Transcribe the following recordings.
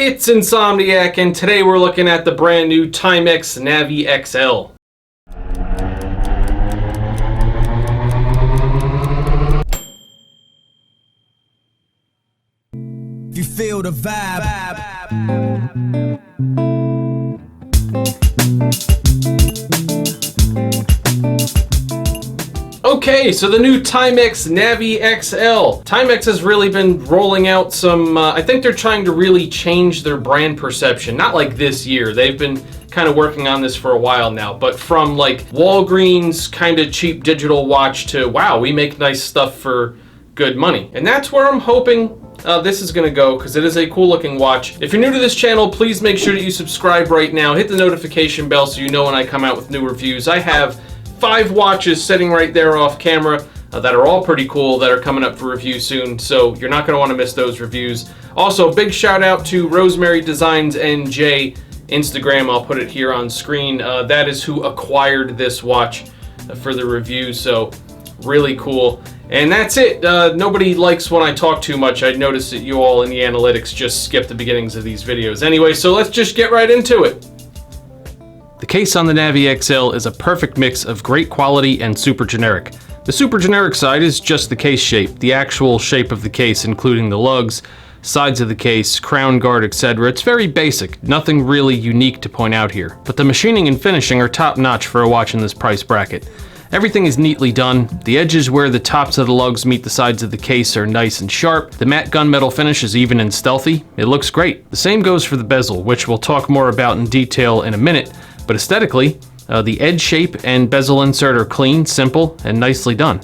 It's Insomniac, and today we're looking at the brand new Timex Navi XL. You feel the vibe. Okay, so the new Timex Navi XL. Timex has really been rolling out some, I think they're trying to really change their brand perception. Not like this year, they've been kind of working on this for a while now, but from like Walgreens kind of cheap digital watch to, wow, we make nice stuff for good money. And that's where I'm hoping this is gonna go, because it is a cool looking watch. If you're new to this channel, please make sure that you subscribe right now. Hit the notification bell so you know when I come out with new reviews. I have 5 watches sitting right there off camera that are all pretty cool that are coming up for review soon, so you're not going to want to miss those reviews. Also, big shout out to Rosemary Designs NJ Instagram. I'll put it here on screen. That is who acquired this watch for the review, so really cool. And that's it. Nobody likes when I talk too much. I noticed that you all in the analytics just skip the beginnings of these videos. Anyway, so let's just get right into it. The case on the Navi XL is a perfect mix of great quality and super generic. The super generic side is just the case shape, the actual shape of the case, including the lugs, sides of the case, crown guard, etc. It's very basic, nothing really unique to point out here. But the machining and finishing are top notch for a watch in this price bracket. Everything is neatly done. The edges where the tops of the lugs meet the sides of the case are nice and sharp. The matte gunmetal finish is even and stealthy. It looks great. The same goes for the bezel, which we'll talk more about in detail in a minute. But aesthetically, the edge shape and bezel insert are clean, simple, and nicely done.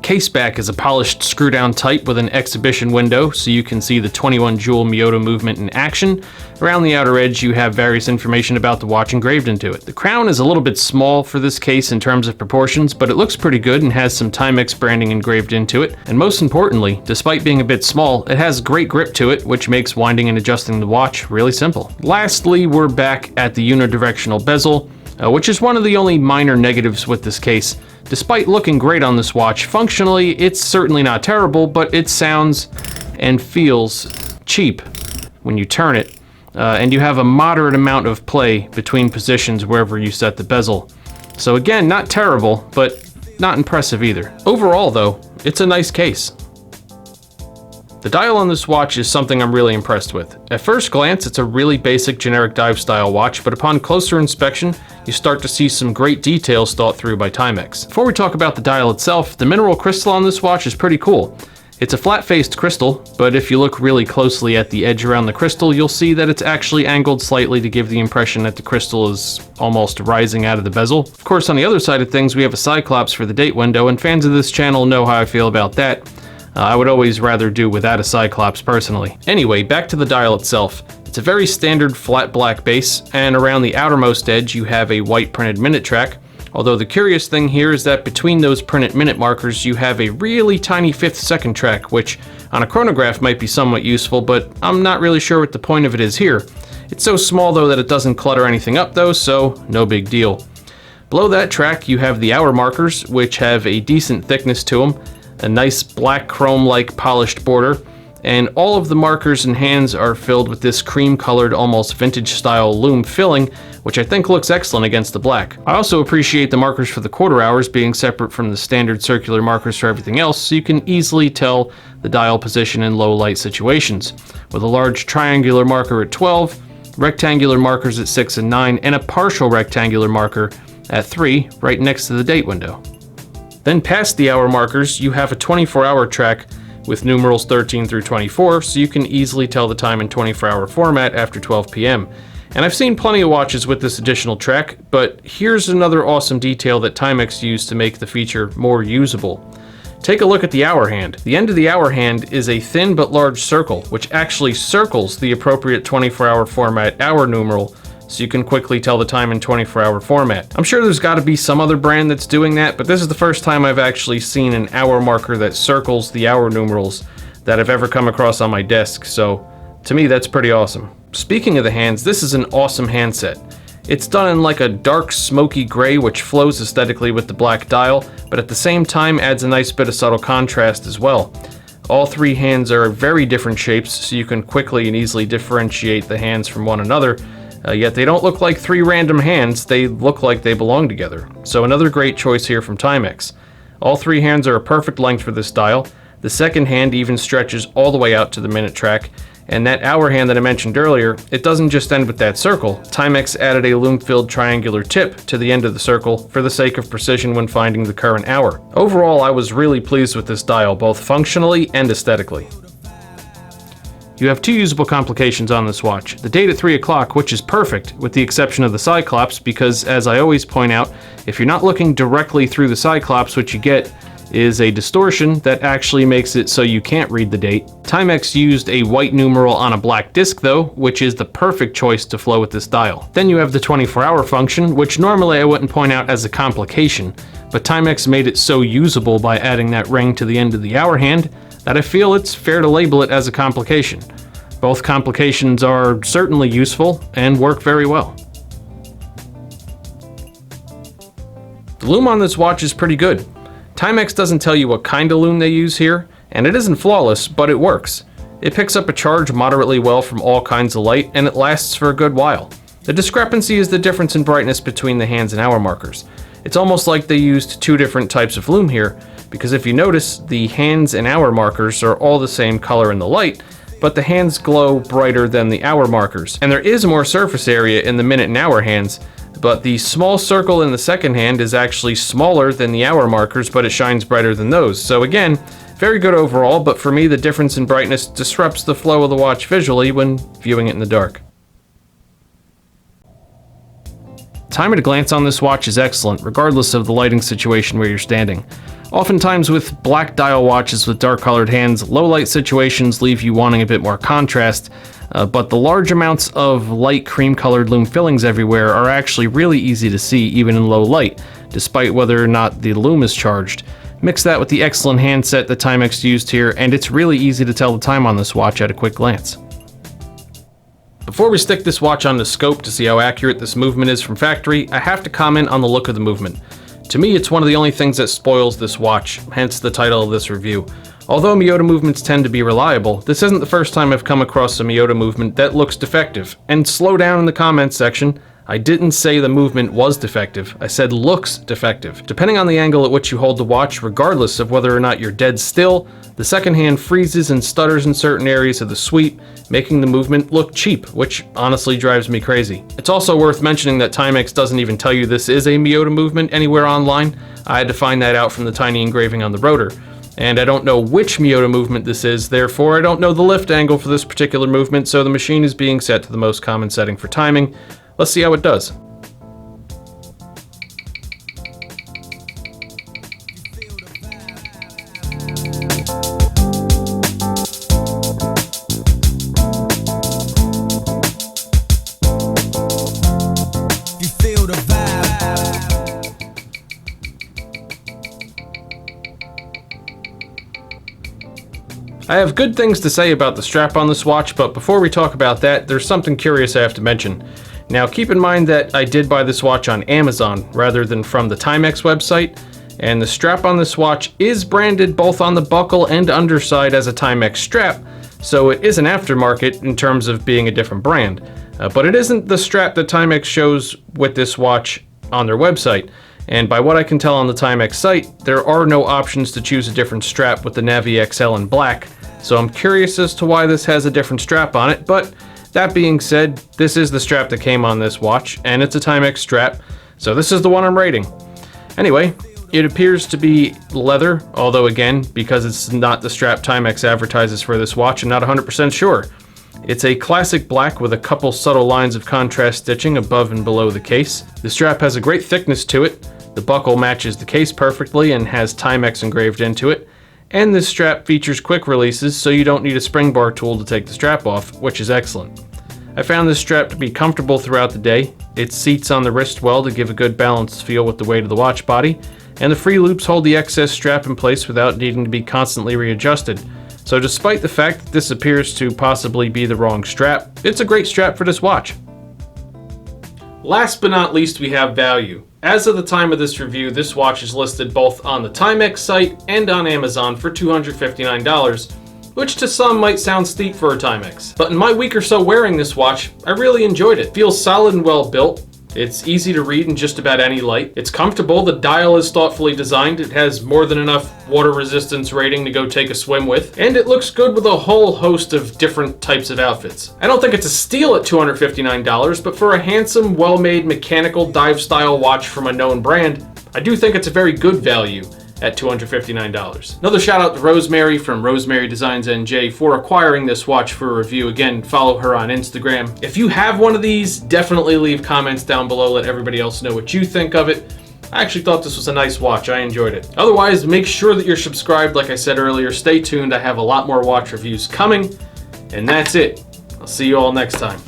Case back is a polished screw-down type with an exhibition window so you can see the 21 jewel Miyota movement in action. Around the outer edge you have various information about the watch engraved into it. The crown is a little bit small for this case in terms of proportions, but it looks pretty good and has some Timex branding engraved into it. And most importantly, despite being a bit small, it has great grip to it, which makes winding and adjusting the watch really simple. Lastly, we're back at the unidirectional bezel, which is one of the only minor negatives with this case. Despite looking great on this watch, functionally it's certainly not terrible, but it sounds and feels cheap when you turn it, and you have a moderate amount of play between positions wherever you set the bezel. So again, not terrible, but not impressive either. Overall though, it's a nice case. The dial on this watch is something I'm really impressed with. At first glance, it's a really basic generic dive style watch, but upon closer inspection, you start to see some great details thought through by Timex. Before we talk about the dial itself, the mineral crystal on this watch is pretty cool. It's a flat-faced crystal, but if you look really closely at the edge around the crystal, you'll see that it's actually angled slightly to give the impression that the crystal is almost rising out of the bezel. Of course, on the other side of things, we have a cyclops for the date window, and fans of this channel know how I feel about that. I would always rather do without a cyclops personally. Anyway, back to the dial itself. It's a very standard flat black base, and around the outermost edge you have a white printed minute track. Although the curious thing here is that between those printed minute markers you have a really tiny 5th second track, which on a chronograph might be somewhat useful, but I'm not really sure what the point of it is here. It's so small though that it doesn't clutter anything up though, so no big deal. Below that track you have the hour markers, which have a decent thickness to them, a nice black chrome-like polished border, and all of the markers and hands are filled with this cream-colored, almost vintage-style Lume filling, which I think looks excellent against the black. I also appreciate the markers for the quarter hours being separate from the standard circular markers for everything else, so you can easily tell the dial position in low light situations, with a large triangular marker at 12, rectangular markers at 6 and 9, and a partial rectangular marker at 3 right next to the date window. Then past the hour markers, you have a 24-hour track with numerals 13 through 24, so you can easily tell the time in 24-hour format after 12 p.m. And I've seen plenty of watches with this additional track, but here's another awesome detail that Timex used to make the feature more usable. Take a look at the hour hand. The end of the hour hand is a thin but large circle, which actually circles the appropriate 24-hour format hour numeral, so you can quickly tell the time in 24-hour format. I'm sure there's got to be some other brand that's doing that, but this is the first time I've actually seen an hour marker that circles the hour numerals that I've ever come across on my desk, so to me that's pretty awesome. Speaking of the hands, this is an awesome handset. It's done in like a dark smoky gray, which flows aesthetically with the black dial, but at the same time adds a nice bit of subtle contrast as well. All three hands are very different shapes, so you can quickly and easily differentiate the hands from one another, yet they don't look like three random hands, they look like they belong together. So another great choice here from Timex. All three hands are a perfect length for this dial. The second hand even stretches all the way out to the minute track, and that hour hand that I mentioned earlier, it doesn't just end with that circle. Timex added a lume-filled triangular tip to the end of the circle for the sake of precision when finding the current hour. Overall, I was really pleased with this dial, both functionally and aesthetically. You have two usable complications on this watch. The date at 3 o'clock, which is perfect, with the exception of the Cyclops, because as I always point out, if you're not looking directly through the Cyclops, what you get is a distortion that actually makes it so you can't read the date. Timex used a white numeral on a black disc though, which is the perfect choice to flow with this dial. Then you have the 24-hour function, which normally I wouldn't point out as a complication, but Timex made it so usable by adding that ring to the end of the hour hand that I feel it's fair to label it as a complication. Both complications are certainly useful and work very well. The lume on this watch is pretty good. Timex doesn't tell you what kind of lume they use here, and it isn't flawless, but it works. It picks up a charge moderately well from all kinds of light, and it lasts for a good while. The discrepancy is the difference in brightness between the hands and hour markers. It's almost like they used two different types of lume here, because if you notice, the hands and hour markers are all the same color in the light, but the hands glow brighter than the hour markers. And there is more surface area in the minute and hour hands, but the small circle in the second hand is actually smaller than the hour markers, but it shines brighter than those. So again, very good overall, but for me the difference in brightness disrupts the flow of the watch visually when viewing it in the dark. Time at a glance on this watch is excellent, regardless of the lighting situation where you're standing. Oftentimes with black dial watches with dark colored hands, low light situations leave you wanting a bit more contrast, but the large amounts of light cream colored lume fillings everywhere are actually really easy to see even in low light, despite whether or not the lume is charged. Mix that with the excellent handset that Timex used here, and it's really easy to tell the time on this watch at a quick glance. Before we stick this watch on the scope to see how accurate this movement is from factory, I have to comment on the look of the movement. To me, it's one of the only things that spoils this watch, hence the title of this review. Although Miyota movements tend to be reliable, this isn't the first time I've come across a Miyota movement that looks defective. And slow down in the comments section, I didn't say the movement was defective, I said looks defective. Depending on the angle at which you hold the watch, regardless of whether or not you're dead still, the second hand freezes and stutters in certain areas of the sweep, making the movement look cheap, which honestly drives me crazy. It's also worth mentioning that Timex doesn't even tell you this is a Miyota movement anywhere online. I had to find that out from the tiny engraving on the rotor. And I don't know which Miyota movement this is, therefore I don't know the lift angle for this particular movement, so the machine is being set to the most common setting for timing. Let's see how it does. You feel the vibe. I have good things to say about the strap on this watch, but before we talk about that, there's something curious I have to mention. Now keep in mind that I did buy this watch on Amazon rather than from the Timex website, and the strap on this watch is branded both on the buckle and underside as a Timex strap, so it is an aftermarket in terms of being a different brand. But it isn't the strap that Timex shows with this watch on their website, and by what I can tell on the Timex site, there are no options to choose a different strap with the Navi XL in black, so I'm curious as to why this has a different strap on it, but that being said, this is the strap that came on this watch, and it's a Timex strap, so this is the one I'm rating. Anyway, it appears to be leather, although again, because it's not the strap Timex advertises for this watch, I'm not 100% sure. It's a classic black with a couple subtle lines of contrast stitching above and below the case. The strap has a great thickness to it, the buckle matches the case perfectly and has Timex engraved into it, and this strap features quick releases so you don't need a spring bar tool to take the strap off, which is excellent. I found this strap to be comfortable throughout the day. It seats on the wrist well to give a good balanced feel with the weight of the watch body, and the free loops hold the excess strap in place without needing to be constantly readjusted. So despite the fact that this appears to possibly be the wrong strap, it's a great strap for this watch. Last but not least, we have value. As of the time of this review, this watch is listed both on the Timex site and on Amazon for $259, which to some might sound steep for a Timex. But in my week or so wearing this watch, I really enjoyed it. Feels solid and well built. It's easy to read in just about any light. It's comfortable. The dial is thoughtfully designed. It has more than enough water resistance rating to go take a swim with. And it looks good with a whole host of different types of outfits. I don't think it's a steal at $259, but for a handsome, well-made mechanical dive style watch from a known brand, I do think it's a very good value at $259. Another shout out to Rosemary from Rosemary Designs NJ for acquiring this watch for a review. Again, follow her on Instagram. If you have one of these, definitely leave comments down below. Let everybody else know what you think of it. I actually thought this was a nice watch. I enjoyed it. Otherwise, make sure that you're subscribed. Like I said earlier, stay tuned. I have a lot more watch reviews coming. And that's it. I'll see you all next time.